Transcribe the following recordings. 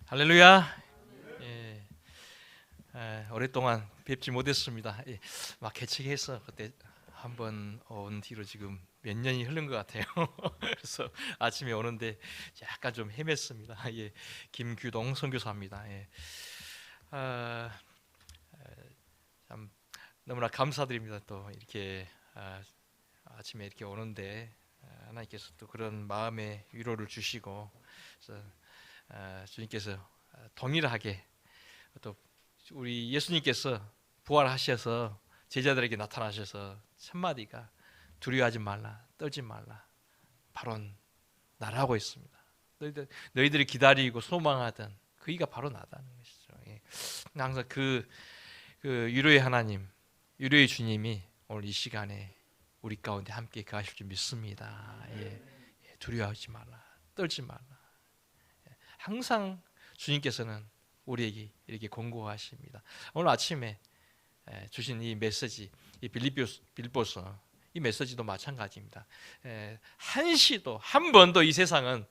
할렐루야. 예, 오랫동안 뵙지 못했습니다. 막 개척해서 그때 한번 온 뒤로 지금 몇 년이 흐른 것 같아요. 그래서 아침에 오는데 약간 좀 헤맸습니다. 김규동 선교사입니다. 아, 참 너무나 감사드립니다. 또 이렇게 아침에 이렇게 오는데 하나님께서 또 그런 마음의 위로를 주시고, 그래서 주님께서 동일하게 또 우리 예수님께서 부활하셔서 제자들에게 나타나셔서 첫 마디가 두려워하지 말라, 떨지 말라, 바로 나라고 있습니다. 너희들이 기다리고 소망하던 그이가 바로 나다는 것이죠. 항상 그 위로의 하나님, 위로의 주님이 오늘 이 시간에 우리 가운데 함께 거하실 줄 믿습니다. 두려워하지 말라, 떨지 말라. 항상 주님께서는 우리에게 이렇게 권고하십니다. 오늘 아침에 주신 이 메시지, 이 빌립보서 이 메시지도 마찬가지입니다. 한시도 한 번도 이 세상은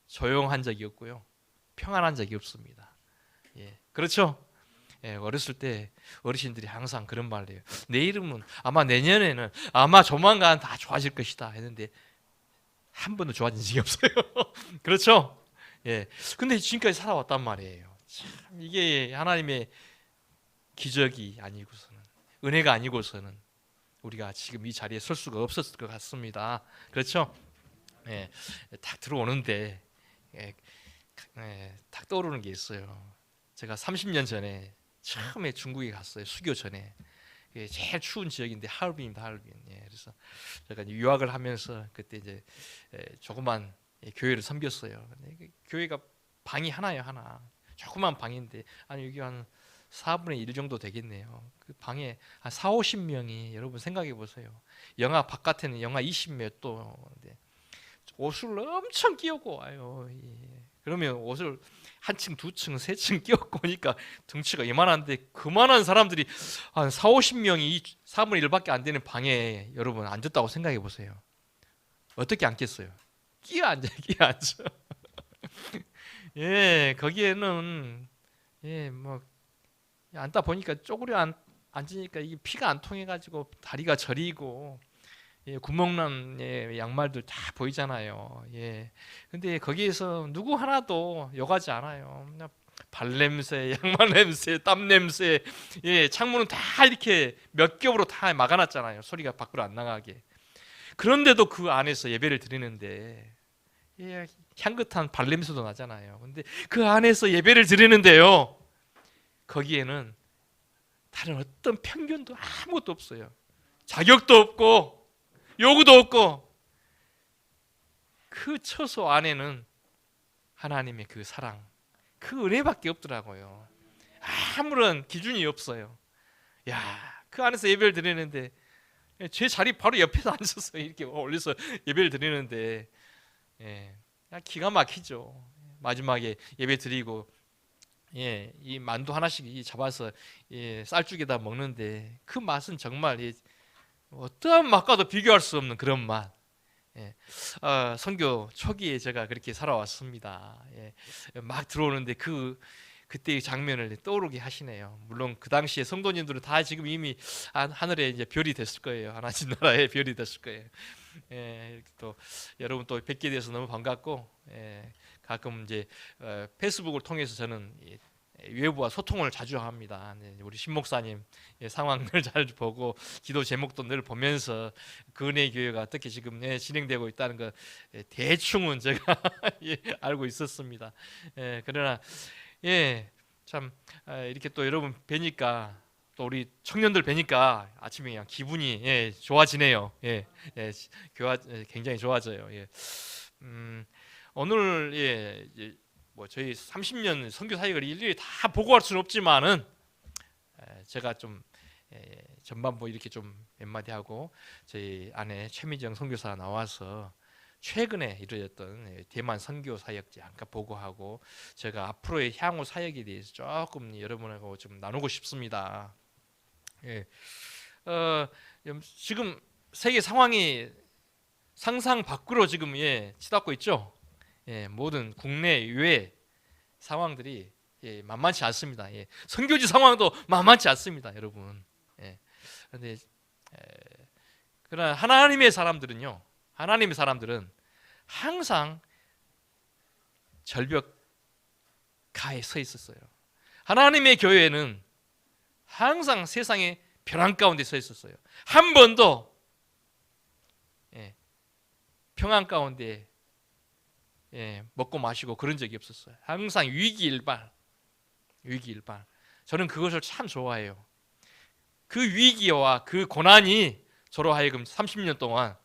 조용한 적이 없고요, 평안한 적이 없습니다. 그렇죠? 어렸을 때 어르신들이 항상 그런 말을 해요. 내 이름은 아마 내년에는 아마 조만간 다 좋아질 것이다 했는데 한 번도 좋아진 적이 없어요. 그렇죠? 근데 지금까지 살아왔단 말이에요. 참 이게 하나님의 기적이 아니고서는, 은혜가 아니고서는 우리가 지금 이 자리에 설 수가 없었을 것 같습니다. 그렇죠? 딱 들어오는데 딱 떠오르는 게 있어요. 제가 30년 전에 처음에 중국에 갔어요. 수교 전에. 제일 추운 지역인데 하얼빈입니다. 하얼빈. 그래서 제가 이제 유학을 하면서 그때 이제 조그만 교회를 섬겼어요. 근데 교회가 방이 하나예요, 하나. 조그만 방인데 아니 여기 한 4분의 1 정도 되겠네요. 그 방에 한 4, 50명이, 여러분 생각해 보세요. 영하 바깥에는 영하 20몇 도인데 옷을 엄청 끼얹고 와요. 그러면 옷을 한 층, 두 층, 세 층 끼얹고 오니까 덩치가 이만한데 그만한 사람들이 한 4, 50명이 4분의 1밖에 안 되는 방에 여러분 앉았다고 생각해 보세요. 어떻게 앉겠어요? 끼어 앉아, 끼어 앉아. 거기에는 뭐 앉다 보니까 쪼그려 앉으니까 이게 피가 안 통해가지고 다리가 저리고 구멍난 양말들 다 보이잖아요. 근데 거기에서 누구 하나도 욕하지 않아요. 그냥 발냄새, 양말 냄새, 땀 냄새. 창문은 다 이렇게 몇 겹으로 다 막아놨잖아요. 소리가 밖으로 안 나가게. 그런데도 그 안에서 예배를 드리는데 향긋한 발냄새도 나잖아요. 근데 그 안에서 예배를 드리는데요, 거기에는 다른 어떤 편견도 아무것도 없어요. 자격도 없고 요구도 없고 그 처소 안에는 하나님의 그 사랑, 그 은혜밖에 없더라고요. 아무런 기준이 없어요. 그 안에서 예배를 드리는데 제 자리 바로 옆에서 앉아서 이렇게 올려서 예배를 드리는데 그냥 기가 막히죠. 마지막에 예배 드리고 이 만두 하나씩 잡아서 쌀죽에다 먹는데 그 맛은 정말 어떠한 맛과도 비교할 수 없는 그런 맛. 선교 초기에 제가 그렇게 살아왔습니다. 막 들어오는데 그때의 장면을 떠오르게 하시네요. 물론 그 당시에 성도님들은 다 지금 이미 하늘에 이제 별이 됐을 거예요. 하나님 나라의 별이 됐을 거예요. 또 여러분 또 뵙게 돼서 너무 반갑고, 가끔 이제 페이스북을 통해서 저는 외부와 소통을 자주 합니다. 우리 신 목사님 상황을 잘 보고 기도 제목도 늘 보면서 그 은혜 교회가 어떻게 지금 진행되고 있다는 거 대충은 제가 알고 있었습니다. 그러나 참 이렇게 또 여러분 뵈니까, 또 우리 청년들 뵈니까 아침에 그냥 기분이 좋아지네요. 굉장히 좋아져요. 오늘 뭐 저희 30년 선교 사역을 일일이 다 보고할 수는 없지만은 제가 좀 전반부 이렇게 좀 몇 마디 하고 저희 아내 최미정 선교사 나와서 최근에 이루어졌던 대만 선교 사역 잠깐 보고하고 제가 앞으로의 향후 사역에 대해서 조금 여러분하고 좀 나누고 싶습니다. 지금 세계 상황이 상상 밖으로 지금 치닫고 있죠. 모든 국내 외 상황들이 만만치 않습니다. 선교지 상황도 만만치 않습니다, 여러분. 그런데 그러나 하나님의 사람들은요, 하나님의 사람들은 항상 절벽 가에 서 있었어요. 하나님의 교회는 항상 세상의 벼랑 가운데 서 있었어요. 한 번도 평안 가운데 먹고 마시고 그런 적이 없었어요. 항상 위기일발. 저는 그것을 참 좋아해요. 그 위기와 그 고난이 저로 하여금 30년 동안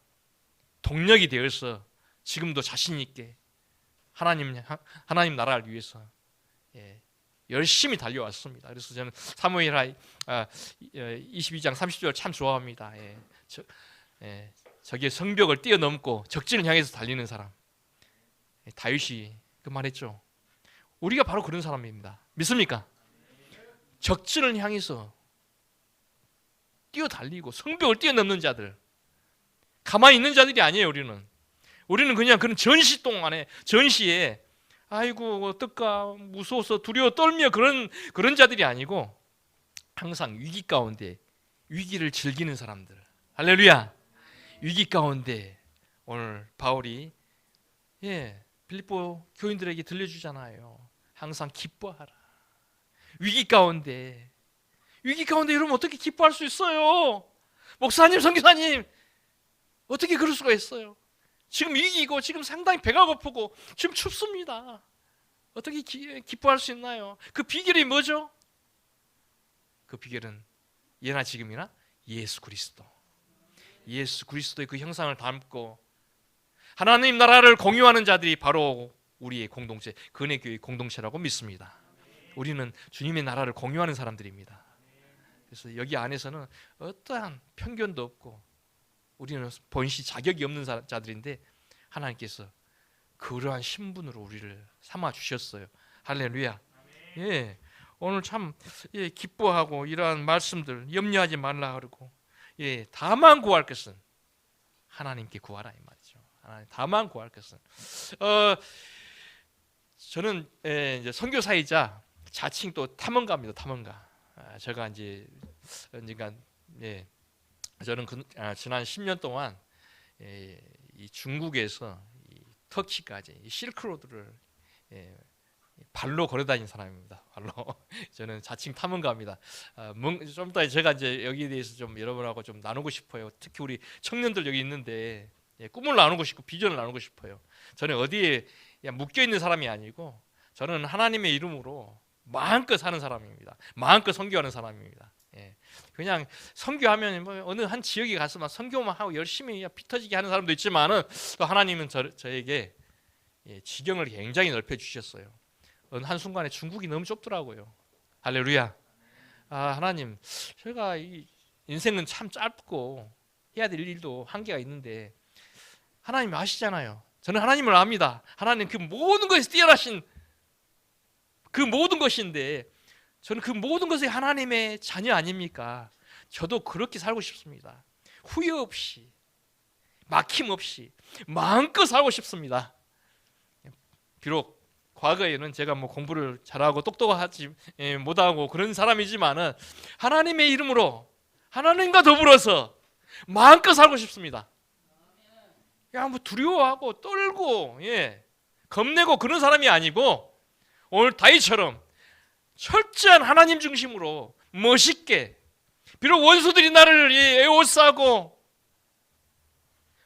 동력이 되어서 지금도 자신 있게 하나님 나라를 위해서 열심히 달려왔습니다. 그래서 저는 사무엘하 22장 30절 참 좋아합니다. 저기에 성벽을 뛰어넘고 적진을 향해서 달리는 사람. 다윗이 그 말했죠. 우리가 바로 그런 사람입니다. 믿습니까? 적진을 향해서 뛰어달리고 성벽을 뛰어넘는 자들, 가만히 있는 자들이 아니에요. 우리는 그냥 그런 전시에 아이고 어떨까 무서워서 두려워 떨며 그런 자들이 아니고 항상 위기 가운데 위기를 즐기는 사람들. 할렐루야. 위기 가운데 오늘 바울이 빌립보 교인들에게 들려주잖아요. 항상 기뻐하라. 위기 가운데 여러분 어떻게 기뻐할 수 있어요? 목사님, 선교사님 어떻게 그럴 수가 있어요? 지금 위기고 지금 상당히 배가 고프고 지금 춥습니다. 어떻게 기뻐할 수 있나요? 그 비결이 뭐죠? 그 비결은 예나 지금이나 예수 그리스도의 그 형상을 담고 하나님 나라를 공유하는 자들이 바로 우리의 공동체, 근혜교회 공동체라고 믿습니다. 우리는 주님의 나라를 공유하는 사람들입니다. 그래서 여기 안에서는 어떠한 편견도 없고 우리는 본시 자격이 없는 자들인데 하나님께서 그러한 신분으로 우리를 삼아 주셨어요. 할렐루야. 오늘 참 기뻐하고 이러한 말씀들 염려하지 말라 그러고 다만 구할 것은 하나님께 구하라 이 말이죠. 하나님 다만 구할 것은 저는 이제 선교사이자 자칭 또 탐험가입니다. 탐험가. 제가 이제 언젠가 저는 지난 10년 동안 이 중국에서 이 터키까지 이 실크로드를 발로 걸어다닌 사람입니다. 발로. 저는 자칭 탐험가입니다. 좀 이따 제가 이제 여기에 대해서 좀 여러분하고 좀 나누고 싶어요. 특히 우리 청년들 여기 있는데 꿈을 나누고 싶고 비전을 나누고 싶어요. 저는 어디에 묶여 있는 사람이 아니고 저는 하나님의 이름으로 마음껏 사는 사람입니다. 마음껏 선교하는 사람입니다. 그냥 선교하면 뭐 어느 한 지역에 가서 막 선교만 하고 열심히 피 터지게 하는 사람도 있지만은 또 하나님은 저에게 지경을 굉장히 넓혀 주셨어요. 어느 한 순간에 중국이 너무 좁더라고요. 할렐루야. 하나님, 제가 이 인생은 참 짧고 해야 될 일도 한계가 있는데 하나님 아시잖아요. 저는 하나님을 압니다. 하나님 그 모든 것에서 뛰어나신 그 모든 것인데 저는 그 모든 것이 하나님의 자녀 아닙니까? 저도 그렇게 살고 싶습니다. 후회 없이 막힘 없이 마음껏 살고 싶습니다. 비록 과거에는 제가 뭐 공부를 잘하고 똑똑하지 못하고 그런 사람이지만은 하나님의 이름으로 하나님과 더불어서 마음껏 살고 싶습니다. 뭐 두려워하고 떨고 겁내고 그런 사람이 아니고 오늘 다윗처럼 철저한 하나님 중심으로 멋있게 비록 원수들이 나를 에워싸고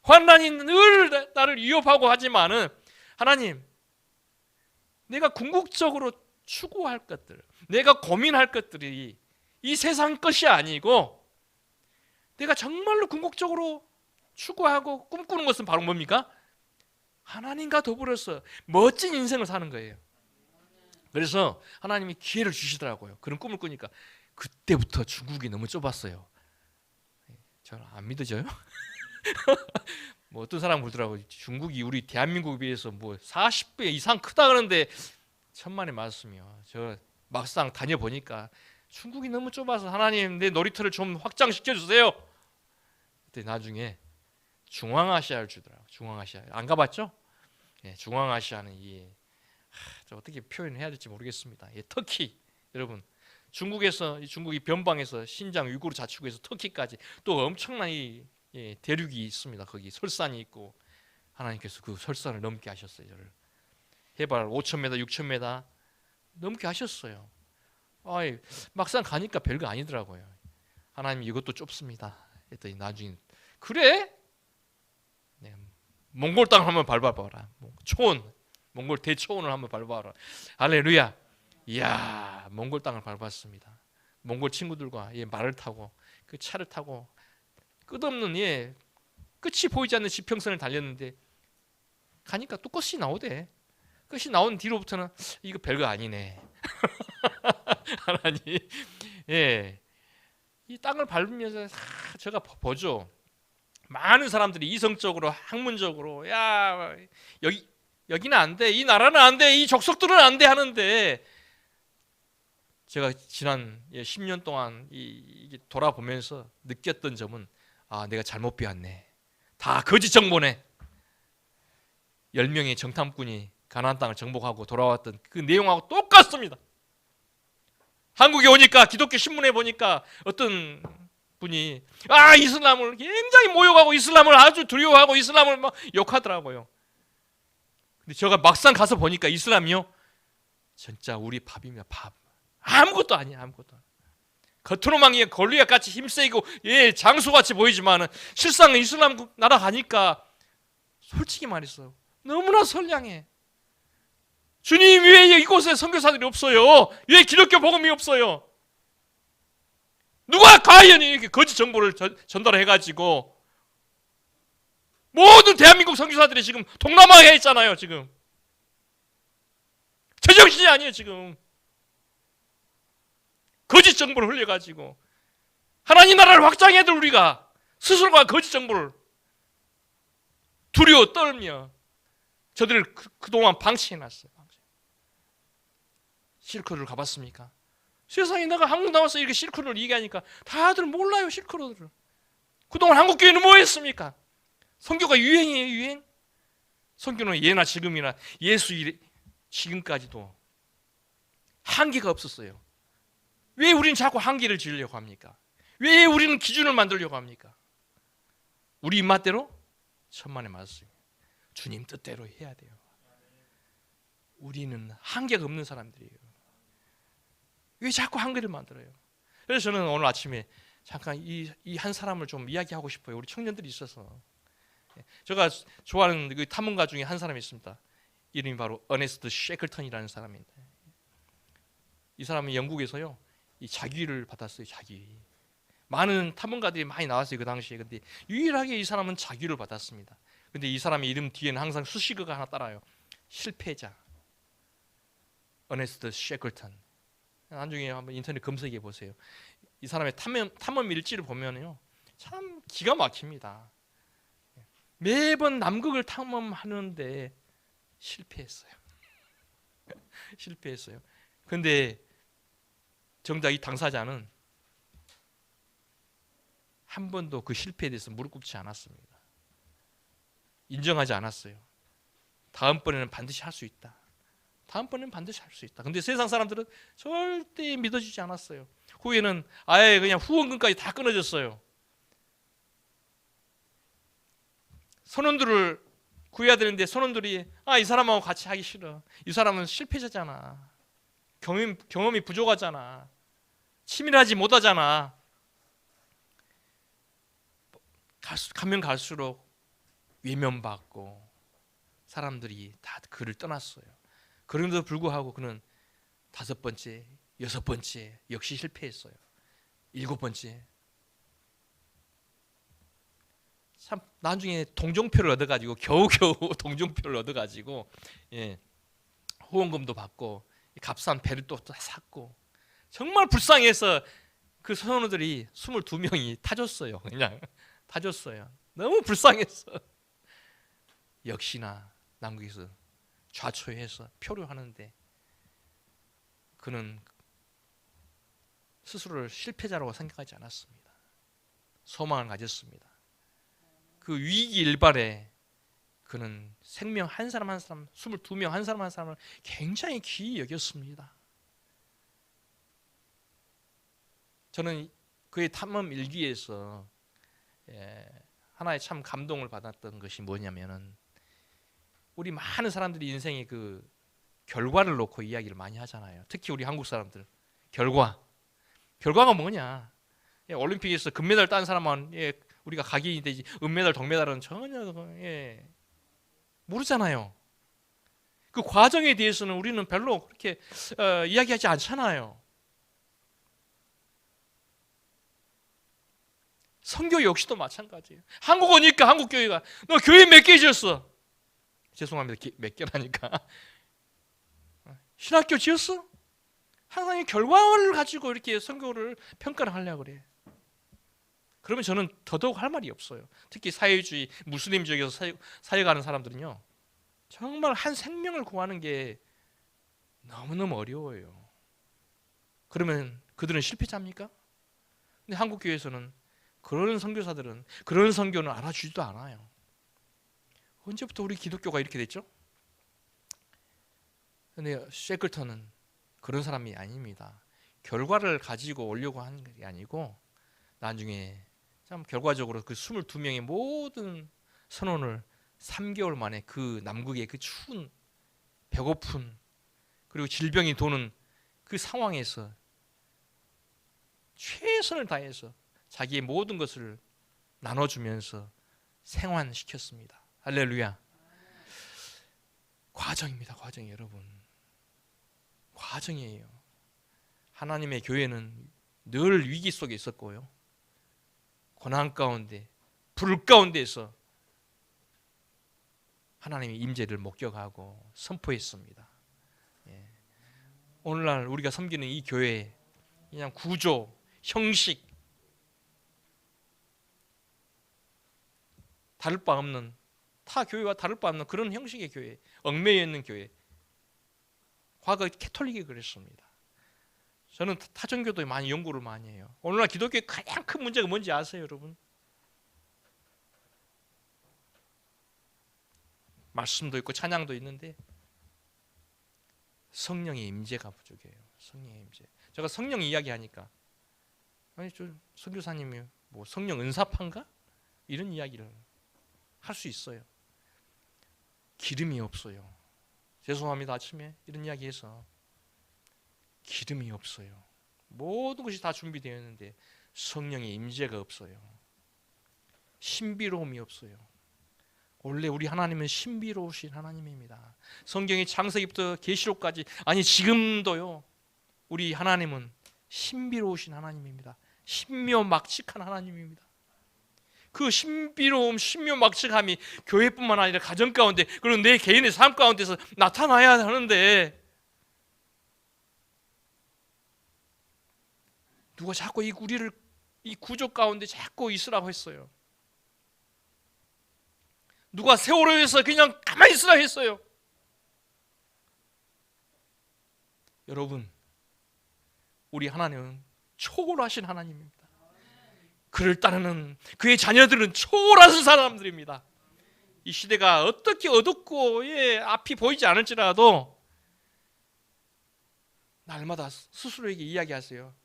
환난이 늘 나를 위협하고 하지만은 하나님 내가 궁극적으로 추구할 것들 내가 고민할 것들이 이 세상 것이 아니고 내가 정말로 궁극적으로 추구하고 꿈꾸는 것은 바로 뭡니까? 하나님과 더불어서 멋진 인생을 사는 거예요. 그래서 하나님이 기회를 주시더라고요. 그런 꿈을 꾸니까 그때부터 중국이 너무 좁았어요. 저는 안 믿어져요? 뭐 어떤 사람 그러더라고요. 중국이 우리 대한민국에 비해서 뭐 40배 이상 크다 그러는데 천만의 말씀이요. 저 막상 다녀보니까 중국이 너무 좁아서 하나님 내 놀이터를 좀 확장시켜 주세요. 그때 나중에 중앙아시아를 주더라고요. 중앙아시아 안 가봤죠? 중앙아시아는 이 어떻게 표현해야 될지 모르겠습니다. 예, 터키 여러분, 중국에서 중국이 변방에서 신장 위구르 자치구에서 터키까지 또 엄청난 대륙이 있습니다. 거기 설산이 있고 하나님께서 그 설산을 넘게 하셨어요. 저를 해발 5,000m, 6,000m 넘게 하셨어요. 막상 가니까 별거 아니더라고요. 하나님 이것도 좁습니다. 했더니 나중에 그래? 네, 몽골 땅을 한번 밟아봐라. 몽골 대초원을 한번 밟아봐라. 할렐루야. 이야, 몽골 땅을 밟았습니다. 몽골 친구들과 말을 타고 그 차를 타고 끝없는 끝이 보이지 않는 지평선을 달렸는데 가니까 또 끝이 나오대. 끝이 나온 뒤로부터는 이거 별거 아니네. 하나님, 이 땅을 밟으면서 제가 보죠. 많은 사람들이 이성적으로 학문적으로 여기는 안 돼, 이 나라는 안 돼, 이 족속들은 안 돼 하는데 제가 지난 10년 동안 이게 돌아보면서 느꼈던 점은 내가 잘못 배웠네. 다 거짓 정보네. 10명의 정탐꾼이 가나안 땅을 정복하고 돌아왔던 그 내용하고 똑같습니다. 한국에 오니까 기독교 신문에 보니까 어떤 분이 이슬람을 굉장히 모욕하고 이슬람을 아주 두려워하고 이슬람을 막 욕하더라고요. 근데 제가 막상 가서 보니까 이슬람이요, 진짜 우리 밥이며 밥. 아무것도 아니야, 아무것도. 겉으로만 권리가 같이 힘세고 장수같이 보이지만 실상 이슬람 나라 가니까 솔직히 말해서 너무나 선량해. 주님, 왜 이곳에 선교사들이 없어요? 왜 기독교 복음이 없어요? 누가 과연 이렇게 거짓 정보를 전달해가지고 모든 대한민국 선교사들이 지금 동남아에 있잖아요. 지금 제정신이 아니에요. 지금 거짓 정보를 흘려가지고 하나님 나라를 확장해야 될 우리가 스스로가 거짓 정보를 두려워 떨며 저들을 그동안 방치해놨어요. 실크로드를 가봤습니까? 세상에 내가 한국 나와서 이렇게 실크로드를 얘기하니까 다들 몰라요. 실크로드를. 그동안 한국교회는 뭐 했습니까? 선교가 유행이에요. 유행. 선교는 예나 지금이나 예수 지금까지도 한계가 없었어요. 왜 우리는 자꾸 한계를 지으려고 합니까? 왜 우리는 기준을 만들려고 합니까? 우리 입맛대로? 천만의 말씀. 주님 뜻대로 해야 돼요. 우리는 한계가 없는 사람들이에요. 왜 자꾸 한계를 만들어요? 그래서 저는 오늘 아침에 잠깐 이 한 사람을 좀 이야기하고 싶어요. 우리 청년들이 있어서. 제가 좋아하는 그 탐험가 중에 한 사람이 있습니다. 이름이 바로 어네스트 셰클턴이라는 사람인데, 이 사람은 영국에서요 이 자기를 받았어요. 자기. 많은 탐험가들이 많이 나왔어요 그 당시에. 근데 유일하게 이 사람은 자기를 받았습니다. 근데 이 사람의 이름 뒤에는 항상 수식어가 하나 따라요. 실패자. 어네스트 셰클턴. 나중에 한번 인터넷 검색해 보세요. 이 사람의 탐험 일지를 보면요 참 기가 막힙니다. 매번 남극을 탐험하는데 실패했어요. 실패했어요. 그런데 정작 이 당사자는 한 번도 그 실패에 대해서 무릎 꿇지 않았습니다. 인정하지 않았어요. 다음번에는 반드시 할 수 있다. 다음번에는 반드시 할 수 있다. 근데 세상 사람들은 절대 믿어주지 않았어요. 후에는 아예 그냥 후원금까지 다 끊어졌어요. 선원들을 구해야 되는데 선원들이 이 사람하고 같이 하기 싫어. 이 사람은 실패자잖아. 경험이 부족하잖아. 치밀하지 못하잖아. 가면 갈수록 외면받고 사람들이 다 그를 떠났어요. 그럼에도 불구하고 그는 5번째, 6번째 역시 실패했어요. 7번째. 참 나중에 동정표를 얻어가지고 겨우겨우 동정표를 얻어가지고 후원금도 받고 값싼 배를 또 샀고 정말 불쌍해서 그 선원들이 22명이 타줬어요. 그냥 타줬어요. 너무 불쌍했어. 역시나 남극에서 좌초해서 표류하는데 그는 스스로를 실패자라고 생각하지 않았습니다. 소망을 가졌습니다. 그 위기 일발에 그는 생명 한 사람 한 사람, 22명 한 사람 한 사람을 굉장히 귀히 여겼습니다. 저는 그의 탐험 일기에서 하나의 참 감동을 받았던 것이 뭐냐면은, 우리 많은 사람들이 인생의 그 결과를 놓고 이야기를 많이 하잖아요. 특히 우리 한국 사람들. 결과가 뭐냐? 올림픽에서 금메달 딴 사람은 우리가 각인이 되지, 은메달, 동메달은 전혀 모르잖아요. 그 과정에 대해서는 우리는 별로 그렇게 이야기하지 않잖아요. 선교 역시도 마찬가지예요. 한국 오니까 한국 교회가 너 교회 몇 개 지었어? 죄송합니다. 몇 개라니까. 신학교 지었어? 항상 이 결과를 가지고 이렇게 선교를 평가를 하려고 그래. 그러면 저는 더더욱 할 말이 없어요. 특히 사회주의 무슬림 지역에서 사역하는 사람들은요, 정말 한 생명을 구하는 게 너무너무 어려워요. 그러면 그들은 실패자입니까? 근데 한국 교회에서는 그런 선교사들은 그런 선교는 알아주지도 않아요. 언제부터 우리 기독교가 이렇게 됐죠? 근데 셰클턴은 그런 사람이 아닙니다. 결과를 가지고 오려고 하는 게 아니고, 나중에 참 결과적으로 그 22명의 모든 선원을 3개월 만에 그 남극의 그 추운, 배고픈, 그리고 질병이 도는 그 상황에서 최선을 다해서 자기의 모든 것을 나눠주면서 생환시켰습니다. 할렐루야. 과정입니다. 과정이, 여러분. 과정이에요. 하나님의 교회는 늘 위기 속에 있었고요, 고난 가운데, 불 가운데에서 하나님의 임재를 목격하고 선포했습니다. 오늘날 우리가 섬기는 이 교회, 그냥 구조, 형식, 다를 바 없는, 타 교회와 다를 바 없는 그런 형식의 교회, 얽매여 있는 교회. 과거 캐톨릭이 그랬습니다. 저는 타종교도 많이 연구를 많이 해요. 오늘날 기독교의 가장 큰 문제가 뭔지 아세요, 여러분? 말씀도 있고 찬양도 있는데 성령의 임재가 부족해요. 성령의 임재. 제가 성령 이야기하니까, 아니 저 선교사님이 뭐 성령 은사파인가? 이런 이야기를 할 수 있어요. 기름이 없어요. 죄송합니다. 아침에 이런 이야기해서 기름이 없어요. 모든 것이 다 준비되어 있는데 성령의 임재가 없어요. 신비로움이 없어요. 원래 우리 하나님은 신비로우신 하나님입니다. 성경의 창세기부터 계시록까지, 아니 지금도요, 우리 하나님은 신비로우신 하나님입니다. 신묘막측한 하나님입니다. 그 신비로움, 신묘막측함이 교회뿐만 아니라 가정 가운데, 그리고 내 개인의 삶 가운데서 나타나야 하는데, 누가 자꾸 우리를 이 구조 가운데 자꾸 있으라고 했어요. 누가 세월호에서 그냥 가만히 있으라 했어요. 여러분, 우리 하나님은 초월하신 하나님입니다. 그를 따르는 그의 자녀들은 초월하신 사람들입니다. 이 시대가 어떻게 어둡고 앞이 보이지 않을지라도 날마다 스스로에게 이야기하세요.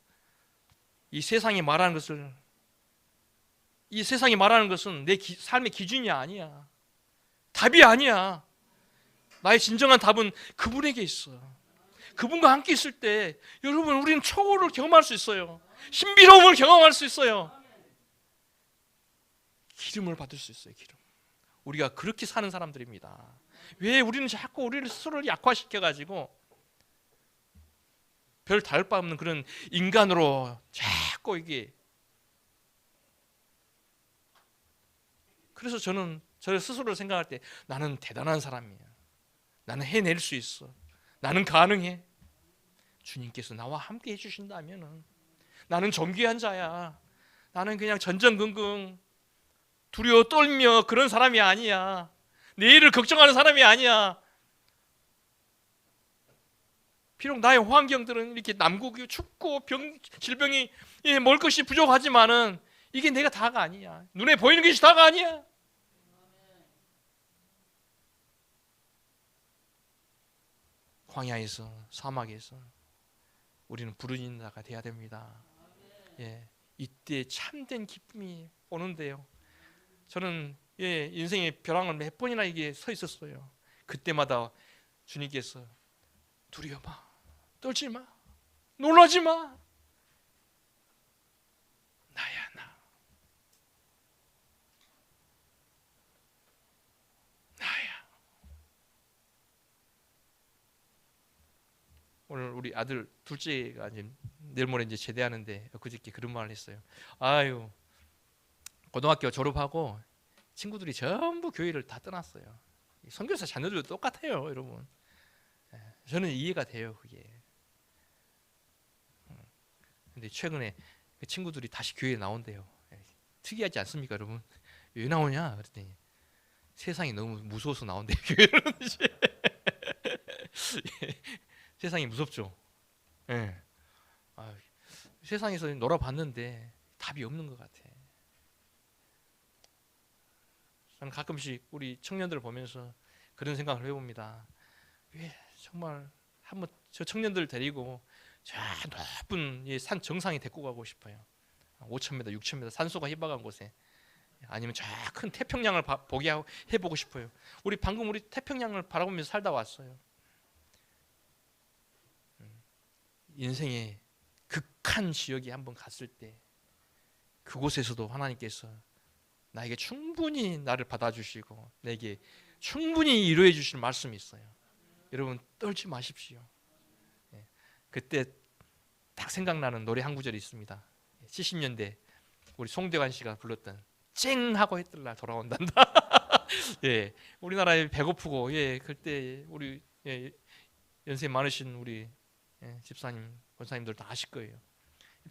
이 세상이 말하는 것은 내 삶의 기준이 아니야. 답이 아니야. 나의 진정한 답은 그분에게 있어. 그분과 함께 있을 때 여러분, 우리는 초월을 경험할 수 있어요. 신비로움을 경험할 수 있어요. 기름을 받을 수 있어요. 기름. 우리가 그렇게 사는 사람들입니다. 왜 우리는 자꾸 우리를 스스로를 약화시켜가지고 별 다를 바 없는 그런 인간으로 자꾸 이게. 그래서 저는 저 스스로를 생각할 때 나는 대단한 사람이야. 나는 해낼 수 있어. 나는 가능해. 주님께서 나와 함께 해주신다면 나는 존귀한 자야. 나는 그냥 전전긍긍 두려워 떨며 그런 사람이 아니야. 내일을 걱정하는 사람이 아니야. 비록 나의 환경들은 이렇게 남국이 춥고 질병이 먹을 것이 부족하지만은 이게 내가 다가 아니야. 눈에 보이는 것이 다가 아니야. 광야에서, 사막에서 우리는 부르짖는 자가 돼야 됩니다. 예, 이때 참된 기쁨이 오는데요. 저는 인생의 벼랑을 몇 번이나 이게 서 있었어요. 그때마다 주님께서 두려워 마, 떨지 마, 놀라지 마, 나야 나, 나야. 오늘 우리 아들 둘째가 이제 내일 모레 이제 제대하는데 그저께 그런 말을 했어요. 아유, 고등학교 졸업하고 친구들이 전부 교회를 다 떠났어요. 선교사 자녀들도 똑같아요, 여러분. 저는 이해가 돼요, 그게. 근데 최근에 그 친구들이 다시 교회에 나온대요. 특이하지 않습니까, 여러분? 왜 나오냐? 그랬더니 세상이 너무 무서워서 나온대요, 교회를. 세상이 무섭죠. 예. 아, 세상에서 놀아봤는데 답이 없는 것 같아. 저는 가끔씩 우리 청년들을 보면서 그런 생각을 해봅니다. 왜 정말 한번 저 청년들 데리고 저 높은 산 정상에 데리고 가고 싶어요. 5,000m, 6,000m 산소가 희박한 곳에, 아니면 저 큰 태평양을 보게 해보고 싶어요. 우리 방금 우리 태평양을 바라보면서 살다 왔어요. 인생의 극한 지역에 한번 갔을 때 그곳에서도 하나님께서 나에게 충분히 나를 받아주시고 내게 충분히 이루어 주시는 말씀이 있어요. 여러분 떨지 마십시오. 그때 딱 생각나는 노래 한 구절이 있습니다. 70년대 우리 송대관 씨가 불렀던 쨍 하고 했더라 돌아온단다. 예, 우리나라에 배고프고, 그때 우리 연세 많으신 우리 집사님, 권사님들 다 아실 거예요.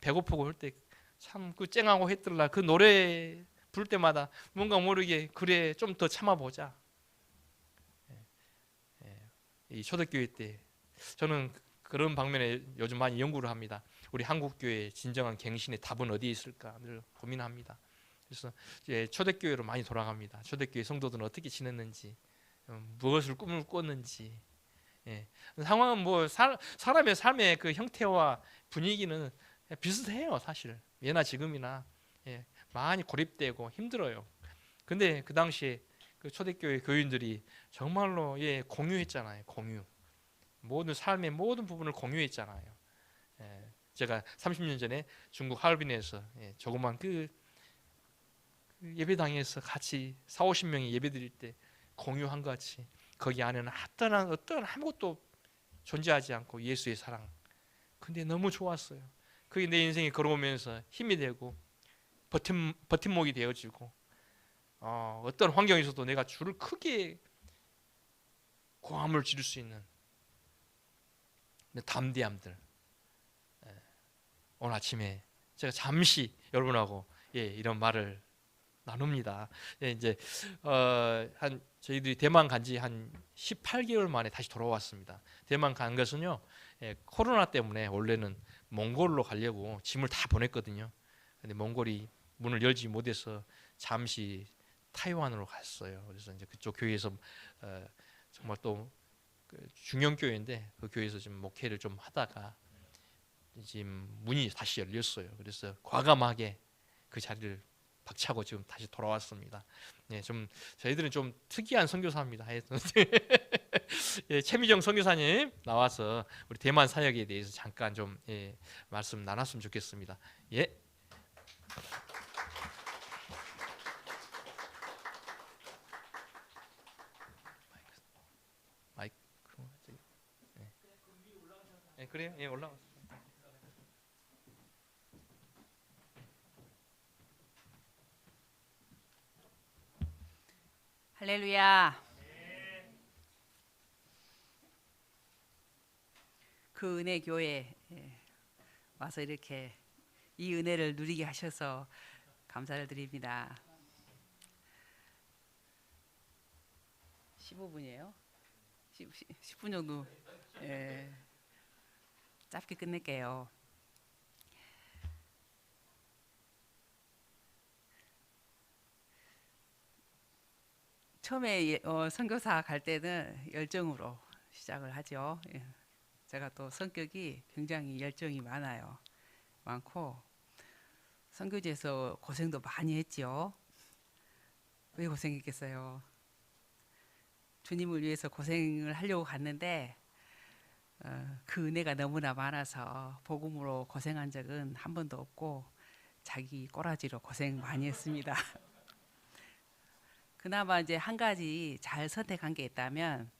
배고프고 할 때 참 그 쨍하고 했더라 그 노래 부를 때마다 뭔가 모르게 그래 좀 더 참아보자. 이 초대교회 때 저는 그런 방면에 요즘 많이 연구를 합니다. 우리 한국 교회의 진정한 갱신의 답은 어디에 있을까 늘 고민합니다. 그래서 이제 초대교회로 많이 돌아갑니다. 초대교회 성도들은 어떻게 지냈는지, 무엇을 꿈을 꿨는지. 상황은 뭐 사람의 삶의 그 형태와 분위기는 비슷해요, 사실. 예나 지금이나 많이 고립되고 힘들어요. 근데 그 당시에 그 초대교회 교인들이 정말로 공유했잖아요. 공유. 모든 삶의 모든 부분을 공유했잖아요. 제가 30년 전에 중국 하얼빈에서 조그만 그 예배당에서 같이 40-50명이 예배드릴 때 공유한 것 같이 거기 안에는 어떤 아무것도 존재하지 않고 예수의 사랑. 근데 너무 좋았어요. 그게 내 인생에 걸어오면서 힘이 되고 버팀목이 되어지고, 어떤 환경에서도 내가 줄을 크게 고함을 지를 수 있는 담대함들. 오늘 아침에 제가 잠시 여러분하고 이런 말을 나눕니다. 이제 한 저희들이 대만 간지 한 18개월 만에 다시 돌아왔습니다. 대만 간 것은요, 코로나 때문에 원래는 몽골로 가려고 짐을 다 보냈거든요. 근데 몽골이 문을 열지 못해서 잠시 타이완으로 갔어요. 그래서 이제 그쪽 교회에서 정말 또 중형 교회인데 그 교회에서 지금 목회를 좀 하다가 지금 문이 다시 열렸어요. 그래서 과감하게 그 자리를 박차고 지금 다시 돌아왔습니다. 좀 저희들은 좀 특이한 선교사입니다. 최미정 선교사님 나와서 우리 대만 사역에 대해서 잠깐 좀 말씀 나눴으면 좋겠습니다. 예. 마이크. 그래요? 올라왔어요. 할렐루야. 그 은혜 교회 와서 이렇게 이 은혜를 누리게 하셔서 감사를 드립니다. 15분이에요? 10분 정도. 짧게 끝낼게요. 처음에 선교사 갈 때는 열정으로 시작을 하죠. 예. 제가 또 성격이 굉장히 열정이 많고 선교지에서 고생도 많이 했지요. 왜 고생했겠어요? 주님을 위해서 고생을 하려고 갔는데 그 은혜가 너무나 많아서 복음으로 고생한 적은 한 번도 없고 자기 꼬라지로 고생 많이 했습니다. 그나마 이제 한 가지 잘 선택한 게 있다면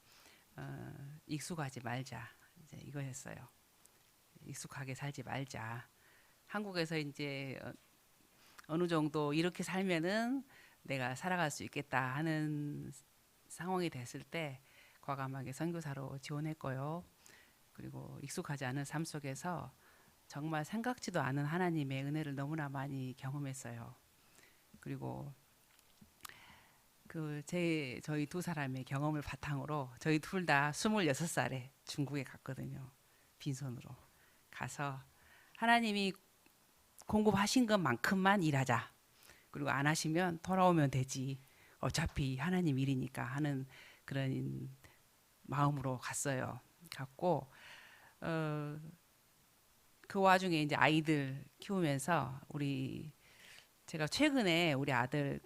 익숙하지 말자 이제 이거였어요. 익숙하게 살지 말자. 한국에서 이제 어느 정도 이렇게 살면은 내가 살아갈 수 있겠다 하는 상황이 됐을 때 과감하게 선교사로 지원했고요. 그리고 익숙하지 않은 삶 속에서 정말 생각지도 않은 하나님의 은혜를 너무나 많이 경험했어요. 그리고 저희 두 사람의 경험을 바탕으로 저희 둘 다 26살에 중국에 갔거든요. 빈손으로 가서 하나님이 공급하신 것만큼만 일하자. 그리고 안 하시면 돌아오면 되지. 어차피 하나님 일이니까 하는 그런 마음으로 갔고 그 와중에 이제 아이들 키우면서 제가 최근에 우리 아들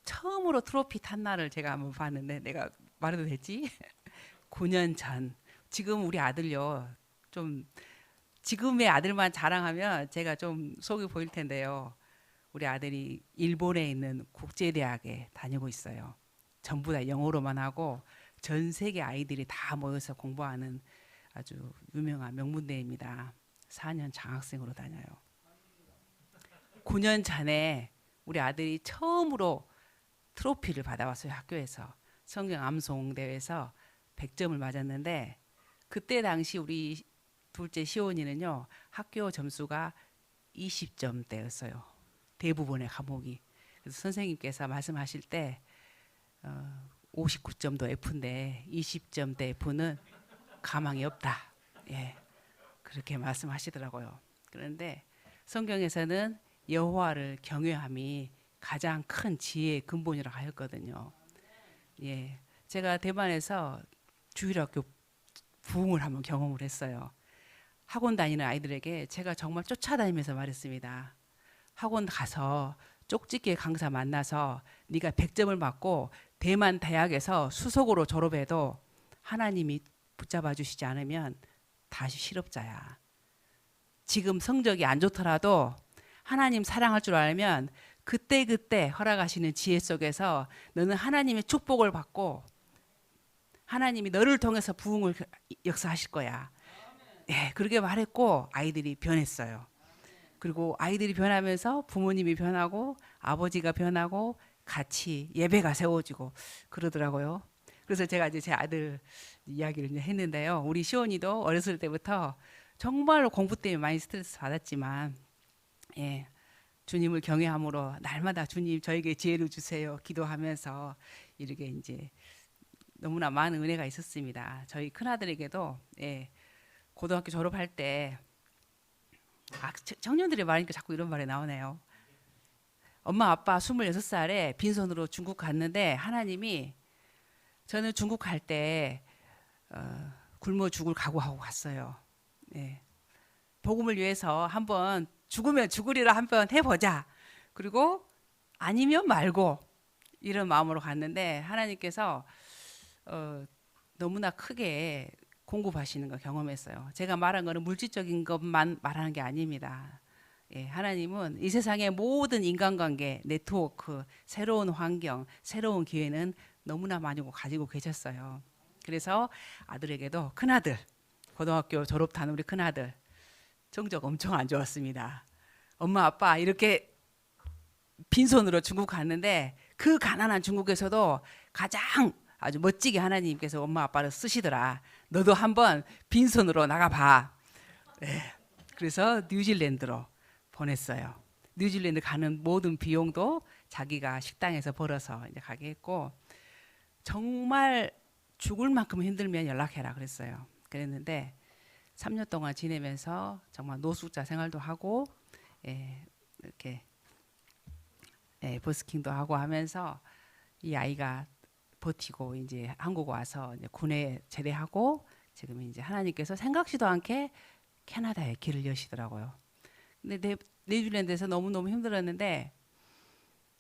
처음으로 트로피 탄 날을 제가 한번 봤는데 내가 말해도 되지? 9년 전. 지금 우리 아들요. 좀 지금의 아들만 자랑하면 제가 좀 속이 보일 텐데요. 우리 아들이 일본에 있는 국제대학에 다니고 있어요. 전부 다 영어로만 하고 전 세계 아이들이 다 모여서 공부하는 아주 유명한 명문대입니다. 4년 장학생으로 다녀요. 9년 전에 우리 아들이 처음으로 트로피를 받아왔어요. 학교에서 성경 암송 대회에서 100점을 맞았는데 그때 당시 우리 둘째 시온이는요. 학교 점수가 20점대였어요. 대부분의 과목이. 그래서 선생님께서 말씀하실 때 59점도 F인데 20점대 F는 가망이 없다. 예, 그렇게 말씀하시더라고요. 그런데 성경에서는 여호와를 경외함이 가장 큰 지혜의 근본이라고 하였거든요. 예, 제가 대만에서 주일학교 부흥을 한번 경험을 했어요. 학원 다니는 아이들에게 제가 정말 쫓아다니면서 말했습니다. 학원 가서 쪽집게 강사 만나서 네가 100점을 맞고 대만 대학에서 수석으로 졸업해도 하나님이 붙잡아 주시지 않으면 다시 실업자야. 지금 성적이 안 좋더라도 하나님 사랑할 줄 알면 그때그때 허락하시는 지혜 속에서 너는 하나님의 축복을 받고 하나님이 너를 통해서 부흥을 역사하실 거야. 예, 그렇게 말했고 아이들이 변했어요. 그리고 아이들이 변하면서 부모님이 변하고 아버지가 변하고 같이 예배가 세워지고 그러더라고요. 그래서 제가 이제 제 아들 이야기를 이제 했는데요. 우리 시온이도 어렸을 때부터 정말로 공부 때문에 많이 스트레스 받았지만 예, 주님을 경외함으로 날마다 주님 저에게 지혜를 주세요 기도하면서 이렇게 이제 너무나 많은 은혜가 있었습니다. 저희 큰아들에게도 예, 고등학교 졸업할 때 청년들이 말하니까 자꾸 이런 말이 나오네요. 엄마 아빠 26살에 빈손으로 중국 갔는데 하나님이 저는 중국 갈 때 굶어 죽을 각오하고 갔어요. 예. 복음을 위해서 한번 죽으면 죽으리라 한번 해보자. 그리고 아니면 말고 이런 마음으로 갔는데 하나님께서 너무나 크게 공급하시는 걸 경험했어요. 제가 말한 거는 물질적인 것만 말하는 게 아닙니다. 예, 하나님은 이 세상의 모든 인간관계, 네트워크, 새로운 환경, 새로운 기회는 너무나 많이 가지고 계셨어요. 그래서 아들에게도 큰아들, 고등학교 졸업한 우리 큰아들 성적 엄청 안 좋았습니다. 엄마 아빠 이렇게 빈손으로 중국 갔는데 그 가난한 중국에서도 가장 아주 멋지게 하나님께서 엄마 아빠를 쓰시더라. 너도 한번 빈손으로 나가봐. 네. 그래서 뉴질랜드로 보냈어요. 뉴질랜드 가는 모든 비용도 자기가 식당에서 벌어서 이제 가게 했고 정말 죽을 만큼 힘들면 연락해라 그랬어요. 그랬는데 3년 동안 지내면서 정말 노숙자 생활도 하고 이렇게 버스킹도 하고 하면서 이 아이가 버티고 이제 한국 와서 이제 군에 제대하고 지금 이제 하나님께서 생각지도 않게 캐나다에 길을 여시더라고요. 근데 뉴질랜드에서 너무너무 힘들었는데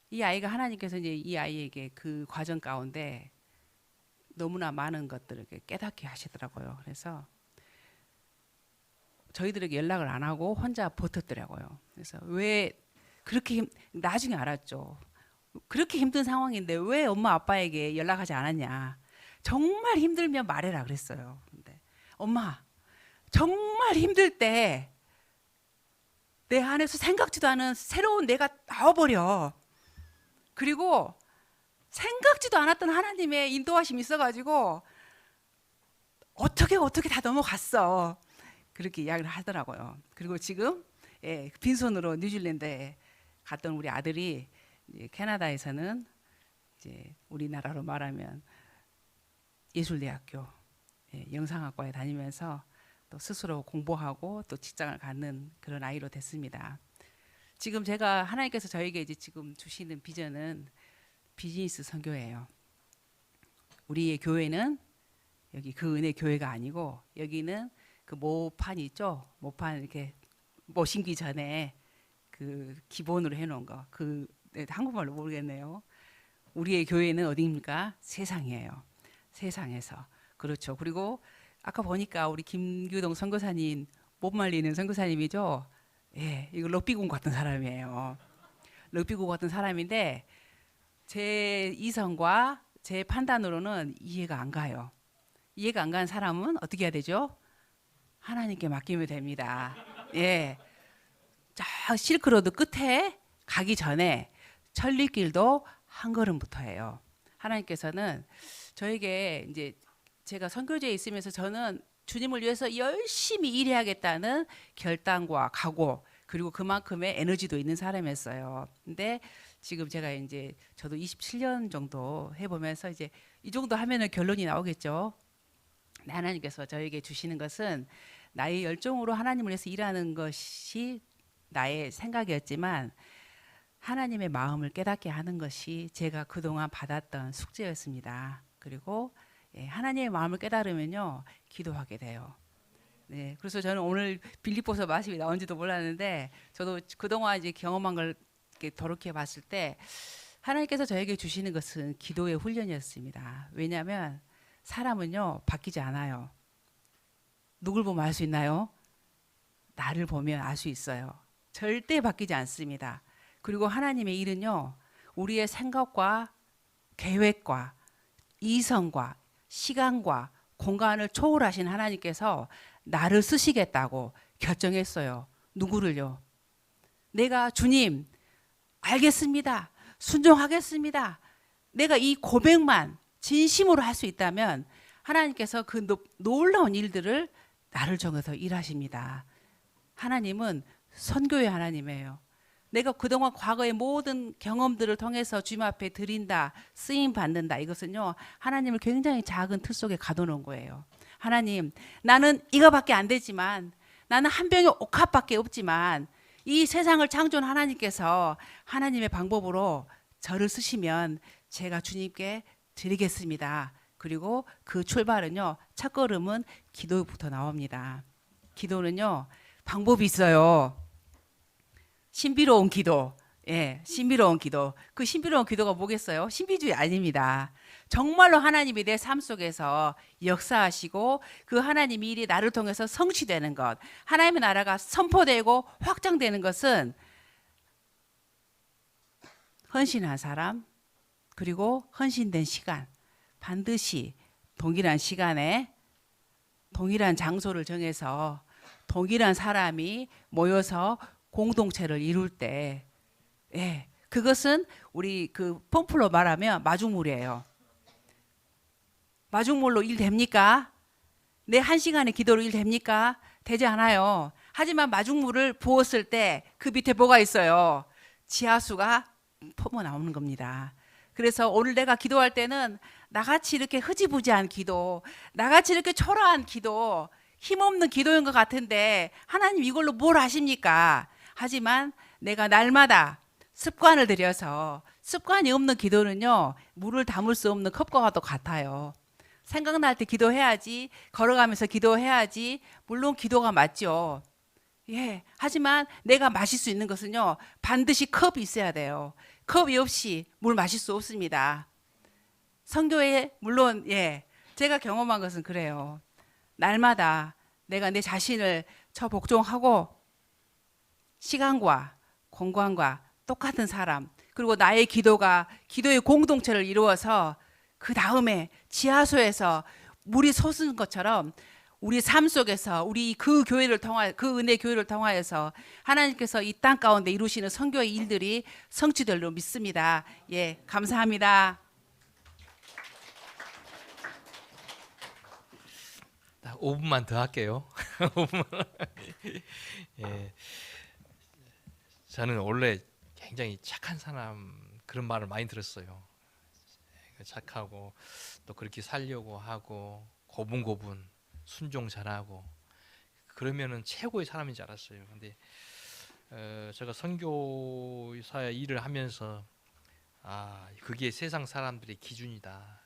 이 아이가 하나님께서 이제 이 아이에게 그 과정 가운데 너무나 많은 것들을 깨닫게 하시더라고요. 그래서 저희들에게 연락을 안 하고 혼자 버텼더라고요. 그래서 왜 그렇게 나중에 알았죠. 그렇게 힘든 상황인데 왜 엄마 아빠에게 연락하지 않았냐. 정말 힘들면 말해라 그랬어요. 근데 엄마 정말 힘들 때 내 안에서 생각지도 않은 새로운 내가 나와버려. 그리고 생각지도 않았던 하나님의 인도하심이 있어가지고 어떻게 다 넘어갔어. 그렇게 이야기를 하더라고요. 그리고 지금 빈손으로 뉴질랜드에 갔던 우리 아들이 이제 캐나다에서는 이제 우리나라로 말하면 예술대학교 영상학과에 다니면서 또 스스로 공부하고 또 직장을 갖는 그런 아이로 됐습니다. 지금 제가 하나님께서 저에게 이제 지금 주시는 비전은 비즈니스 선교예요. 우리의 교회는 여기 그 은혜 교회가 아니고 여기는 그 모판 있죠. 모판 이렇게 모심기 전에 그 기본으로 해놓은 거. 그 한국말로 모르겠네요. 우리의 교회는 어디입니까? 세상이에요. 세상에서 그렇죠. 그리고 아까 보니까 우리 김규동 선교사님 못 말리는 선교사님이죠. 예, 이거 럭비공 같은 사람이에요. 럭비공 같은 사람인데 제 이성과 제 판단으로는 이해가 안 가요. 이해가 안 가는 사람은 어떻게 해야 되죠? 하나님께 맡기면 됩니다. 예, 저 실크로드 끝에 가기 전에 천리길도 한 걸음부터예요. 하나님께서는 저에게 이제 제가 선교제에 있으면서 저는 주님을 위해서 열심히 일해야겠다는 결단과 각오 그리고 그만큼의 에너지도 있는 사람이었어요. 근데 지금 제가 이제 저도 27년 정도 해보면서 이제 이 정도 하면은 결론이 나오겠죠. 하나님께서 저에게 주시는 것은 나의 열정으로 하나님을 위해서 일하는 것이 나의 생각이었지만 하나님의 마음을 깨닫게 하는 것이 제가 그동안 받았던 숙제였습니다. 그리고 하나님의 마음을 깨달으면요 기도하게 돼요. 네, 그래서 저는 오늘 빌립보서 말씀이 나온지도 몰랐는데 저도 그동안 이제 경험한 걸 이렇게 돌이켜 봤을 때 하나님께서 저에게 주시는 것은 기도의 훈련이었습니다. 왜냐하면 사람은요 바뀌지 않아요. 누굴 보면 알 수 있나요? 나를 보면 알 수 있어요. 절대 바뀌지 않습니다. 그리고 하나님의 일은요 우리의 생각과 계획과 이성과 시간과 공간을 초월하신 하나님께서 나를 쓰시겠다고 결정했어요. 누구를요? 내가 주님 알겠습니다. 순종하겠습니다. 내가 이 고백만 진심으로 할 수 있다면 하나님께서 그 놀라운 일들을 나를 정해서 일하십니다. 하나님은 선교의 하나님이에요. 내가 그동안 과거의 모든 경험들을 통해서 주님 앞에 드린다, 쓰임 받는다. 이것은요, 하나님을 굉장히 작은 틀 속에 가둬놓은 거예요. 하나님, 나는 이거밖에 안 되지만, 나는 한 병의 옥합밖에 없지만, 이 세상을 창조한 하나님께서 하나님의 방법으로 저를 쓰시면 제가 주님께 드리겠습니다. 그리고 그 출발은요, 첫걸음은 기도부터 나옵니다. 기도는요, 방법이 있어요. 신비로운 기도, 신비로운 기도. 그 신비로운 기도가 뭐겠어요? 신비주의 아닙니다. 정말로 하나님이 내 삶 속에서 역사하시고 그 하나님의 일이 나를 통해서 성취되는 것, 하나님의 나라가 선포되고 확장되는 것은 헌신한 사람, 그리고 헌신된 시간, 반드시 동일한 시간에 동일한 장소를 정해서 동일한 사람이 모여서 공동체를 이룰 때, 그것은 우리 그 펌플로 말하면 마중물이에요. 마중물로 일 됩니까? 내 한 시간의 기도로 일 됩니까? 되지 않아요. 하지만 마중물을 부었을 때 그 밑에 뭐가 있어요? 지하수가 퍼져 나오는 겁니다. 그래서 오늘 내가 기도할 때는 나같이 이렇게 흐지부지한 기도, 나같이 이렇게 초라한 기도, 힘없는 기도인 것 같은데 하나님 이걸로 뭘 하십니까? 하지만 내가 날마다 습관을 들여서 습관이 없는 기도는요, 물을 담을 수 없는 컵과도 같아요. 생각날 때 기도해야지, 걸어가면서 기도해야지, 물론 기도가 맞죠. 예. 하지만 내가 마실 수 있는 것은요, 반드시 컵이 있어야 돼요. 컵이 없이 물 마실 수 없습니다. 선교에, 물론, 예. 제가 경험한 것은 그래요. 날마다 내가 내 자신을 복종하고 시간과 공간과 똑같은 사람, 그리고 나의 기도가 기도의 공동체를 이루어서 그 다음에 지하수에서 물이 솟은 것처럼 우리 삶 속에서 우리 그 교회를 통하 그 은혜 교회를 통하여서 하나님께서 이 땅 가운데 이루시는 선교의 일들이 성취될로 믿습니다. 예, 감사합니다. 5분만 더 할게요. 5분만. 예, 저는 원래 굉장히 착한 사람 그런 말을 많이 들었어요. 착하고 또 그렇게 살려고 하고 고분고분 순종 잘하고 그러면은 최고의 사람인 줄 알았어요. 근데 제가 선교사 일을 하면서 그게 세상 사람들의 기준이다.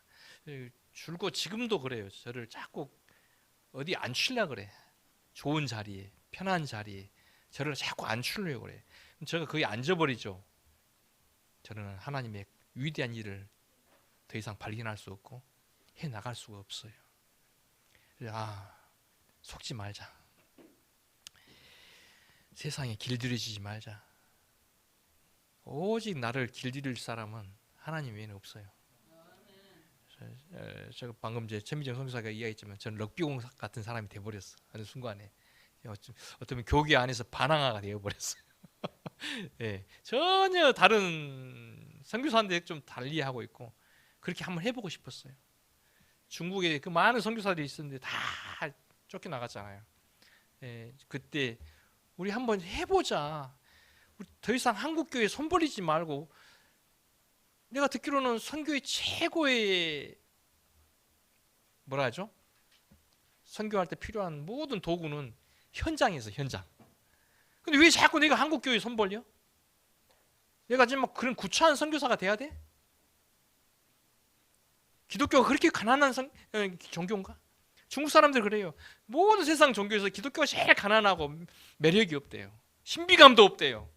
줄곧 지금도 그래요. 저를 자꾸 어디 앉히려 그래. 좋은 자리에, 편한 자리에 저를 자꾸 앉히려고 그래. 제가 거기 앉아버리죠. 저는 하나님의 위대한 일을 더 이상 발견할 수 없고 해 나갈 수가 없어요. 속지 말자. 세상에 길들여지지 말자. 오직 나를 길들일 사람은 하나님 외에는 없어요. 제가 방금 최미정 선교사가 이야기했지만 저는 럭비공 같은 사람이 돼버렸어. 어느 순간에 어쩌면 교계 안에서 반항아가 되어버렸어요. 네, 전혀 다른 선교사인데 좀 달리 하고 있고 그렇게 한번 해보고 싶었어요. 중국에 그 많은 선교사들이 있었는데 다 쫓겨나갔잖아요. 예, 그때 우리 한번 해보자. 우리 더 이상 한국교회 손 벌리지 말고 내가 듣기로는 선교의 최고의 뭐라 하죠? 선교할 때 필요한 모든 도구는 현장에서 현장. 근데 왜 자꾸 내가 한국교회 손 벌려? 내가 지금 막 그런 구차한 선교사가 돼야 돼? 기독교가 그렇게 가난한 종교인가? 중국 사람들 그래요. 모든 세상 종교에서 기독교가 제일 가난하고 매력이 없대요. 신비감도 없대요.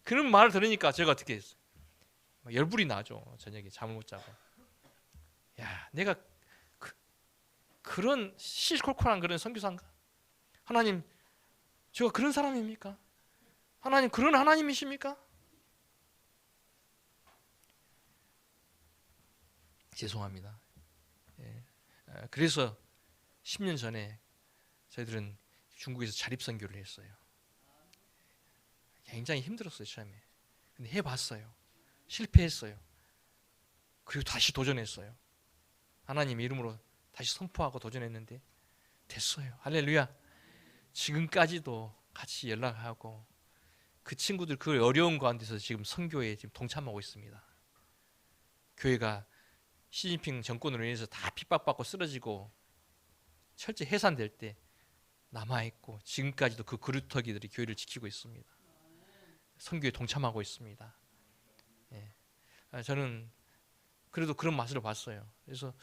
그런 말을 들으니까 제가 어떻게 했어요? 열불이 나죠. 저녁에 잠을 못 자고. 야, 내가 그런 시시콜콜한 그런 선교사인가? 하나님, 제가 그런 사람입니까? 하나님, 그런 하나님이십니까? 죄송합니다. 예. 그래서 10년 전에 저희들은 중국에서 자립선교를 했어요. 굉장히 힘들었어요, 처음에. 근데 해봤어요. 실패했어요. 그리고 다시 도전했어요. 하나님 이름으로 다시 선포하고 도전했는데 됐어요. 할렐루야. 지금까지도 같이 연락하고 그 친구들 그 어려운 가운데서 지금 선교에 지금 동참하고 있습니다. 교회가 시진핑 정권으로 인해서 다 핍박받고 쓰러지고 철저히 해산될 때 남아있고 지금까지도 그 그루터기들이 교회를 지키고 있습니다. 선교에 동참하고 있습니다. 예. 저는 그래도 그런 맛을 봤어요. 그래서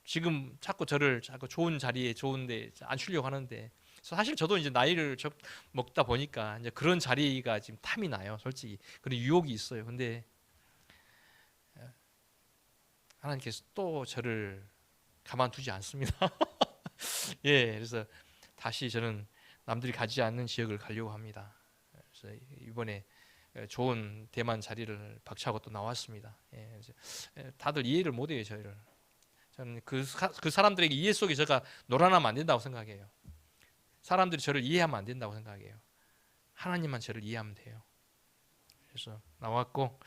지금 자꾸 저를 자꾸 좋은 자리에 좋은데 앉히려고 하는데 사실 저도 이제 나이를 먹다 보니까 이제 그런 자리가 지금 탐이 나요. 솔직히 그런 유혹이 있어요. 근데 하나님께서 또 저를 가만두지 않습니다. 예, 그래서 다시 저는 남들이 가지 않는 지역을 가려고 합니다. 그래서 이번에 좋은 대만 자리를 박차고 또 나왔습니다. 예, 다들 이해를 못해요, 저희를. 저는 그 사람들에게 이해 속에 제가 놀아나면 안 된다고 생각해요. 사람들이 저를 이해하면 안 된다고 생각해요. 하나님만 저를 이해하면 돼요. 그래서 나왔고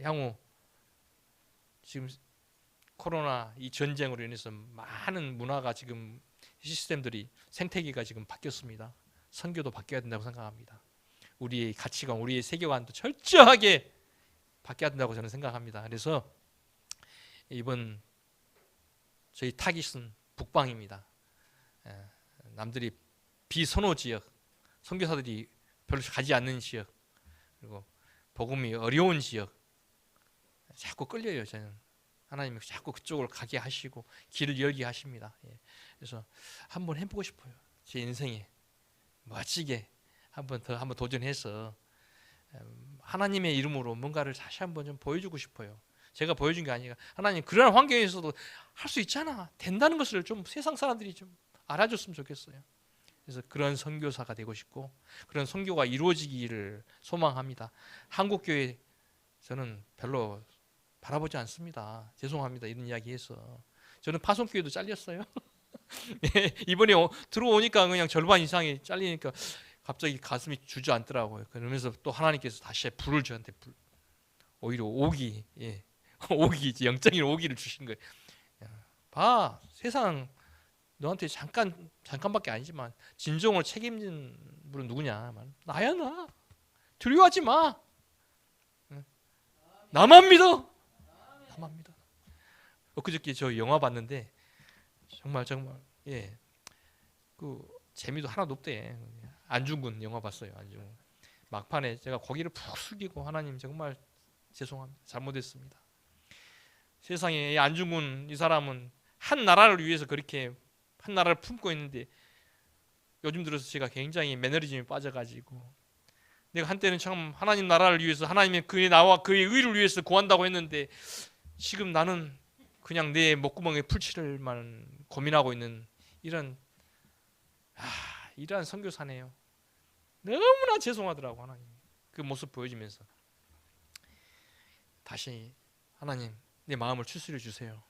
향후 지금 코로나 이 전쟁으로 인해서 많은 문화가 지금 시스템들이 생태계가 지금 바뀌었습니다. 선교도 바뀌어야 된다고 생각합니다. 우리의 가치관, 우리의 세계관도 철저하게 바뀌어야 된다고 저는 생각합니다. 그래서 이번 저희 타깃은 북방입니다. 남들이 비선호 지역, 선교사들이 별로 가지 않는 지역, 그리고 복음이 어려운 지역 자꾸 끌려요. 저는 하나님이 자꾸 그쪽으로 가게 하시고 길을 열게 하십니다. 예. 그래서 한번 해보고 싶어요. 제 인생에 멋지게 한번 도전해서 하나님의 이름으로 뭔가를 다시 한번 좀 보여주고 싶어요. 제가 보여준 게 아니라 하나님 그런 환경에서도 할 수 있잖아, 된다는 것을 좀 세상 사람들이 좀 알아줬으면 좋겠어요. 그래서 그런 선교사가 되고 싶고 그런 선교가 이루어지기를 소망합니다. 한국교회 저는 별로 바라보지 않습니다. 죄송합니다. 이런 이야기해서 저는 파송교회도 잘렸어요. 이번에 들어오니까 그냥 절반 이상이 잘리니까 갑자기 가슴이 주저앉더라고요. 그러면서 또 하나님께서 다시 불을 저한테 오히려 오기, 오기, 영적인 오기를 주신 거예요. 봐, 세상 너한테 잠깐밖에 아니지만 진정으로 책임진 분은 누구냐? 나야 나. 두려워하지 마. 나만 믿어. 나만 믿어. 엊그저께 저 영화 봤는데 정말 그 재미도 하나도 없대. 안중근 영화 봤어요. 안중근. 막판에 제가 고개를 푹 숙이고 하나님 정말 죄송합니다. 잘못했습니다. 세상에 이 안중근 이 사람은 한 나라를 위해서 그렇게 한 나라를 품고 있는데 요즘 들어서 제가 굉장히 매너리즘에 빠져가지고 내가 한때는 참 하나님 나라를 위해서 하나님의 그의 나와 그의 의를 위해서 구한다고 했는데 지금 나는 그냥 내 목구멍에 풀칠을만 고민하고 있는 이러한 선교사네요. 너무나 죄송하더라고 하나님. 그 모습 보여주면서 다시 하나님 내 마음을 추스려 주세요.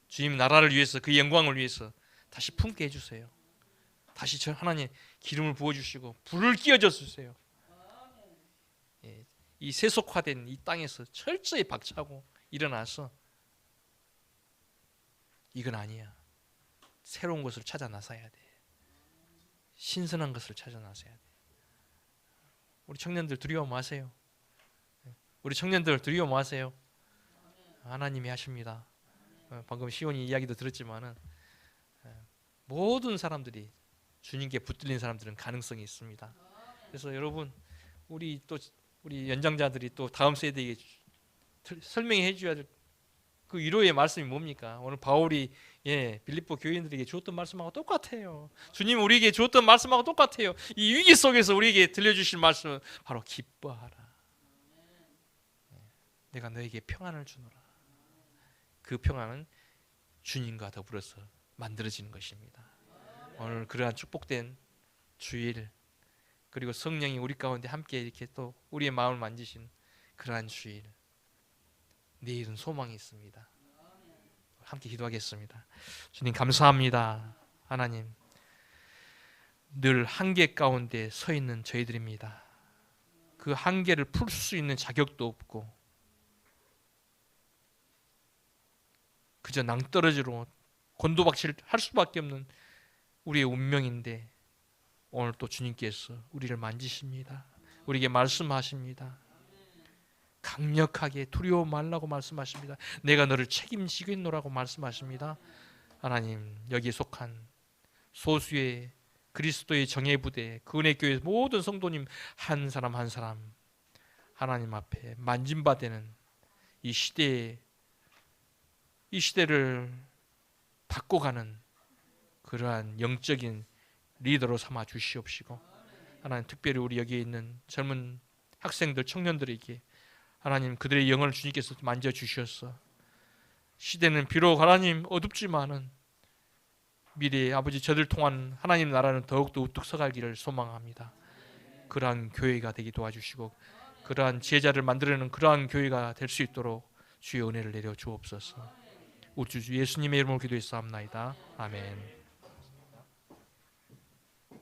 주님 나라를 위해서 그 영광을 위해서 다시 품게 해주세요. 다시 저 하나님 기름을 부어주시고 불을 끼워줘 주세요. 이 세속화된 이 땅에서 철저히 박차고 일어나서 이건 아니야. 새로운 것을 찾아 나서야 돼. 신선한 것을 찾아 나서야 돼. 우리 청년들 두려워 마세요. 우리 청년들 두려워 마세요. 하나님이 하십니다. 방금 시온이 이야기도 들었지만은 모든 사람들이 주님께 붙들린 사람들은 가능성이 있습니다. 그래서 여러분 우리 연장자들이 또 다음 세대에게 설명해 줘야 될 그 위로의 말씀이 뭡니까? 오늘 바울이 빌립보 교인들에게 주었던 말씀하고 똑같아요. 주님 우리에게 주었던 말씀하고 똑같아요. 이 위기 속에서 우리에게 들려주실 말씀은 바로 기뻐하라. 내가 너에게 평안을 주노라. 그 평안은 주님과 더불어서 만들어지는 것입니다. 오늘 그러한 축복된 주일 그리고 성령이 우리 가운데 함께 이렇게 또 우리의 마음을 만지신 그러한 주일 내일은 소망이 있습니다. 함께 기도하겠습니다. 주님 감사합니다. 하나님 늘 한계 가운데 서 있는 저희들입니다. 그 한계를 풀 수 있는 자격도 없고 그저 낭떠러지로 곤도박질 할 수밖에 없는 우리의 운명인데 오늘 또 주님께서 우리를 만지십니다. 우리에게 말씀하십니다. 강력하게 두려워 말라고 말씀하십니다. 내가 너를 책임지겠노라고 말씀하십니다. 하나님 여기에 속한 소수의 그리스도의 정예부대 그 은혜교회 모든 성도님 한 사람 한 사람 하나님 앞에 만짐받는 이 시대를 바꿔가는 그러한 영적인 리더로 삼아 주시옵시고 하나님 특별히 우리 여기에 있는 젊은 학생들 청년들에게 하나님 그들의 영혼을 주님께서 만져주셔서 시대는 비록 하나님 어둡지만은 미래에 아버지 저들 통한 하나님 나라는 더욱더 우뚝 서가기를 소망합니다. 그러한 교회가 되게 도와주시고 그러한 제자를 만들어내는 그러한 교회가 될 수 있도록 주의 은혜를 내려 주옵소서. 우리 주 예수님의 이름으로 기도했사옵나이다. 아멘.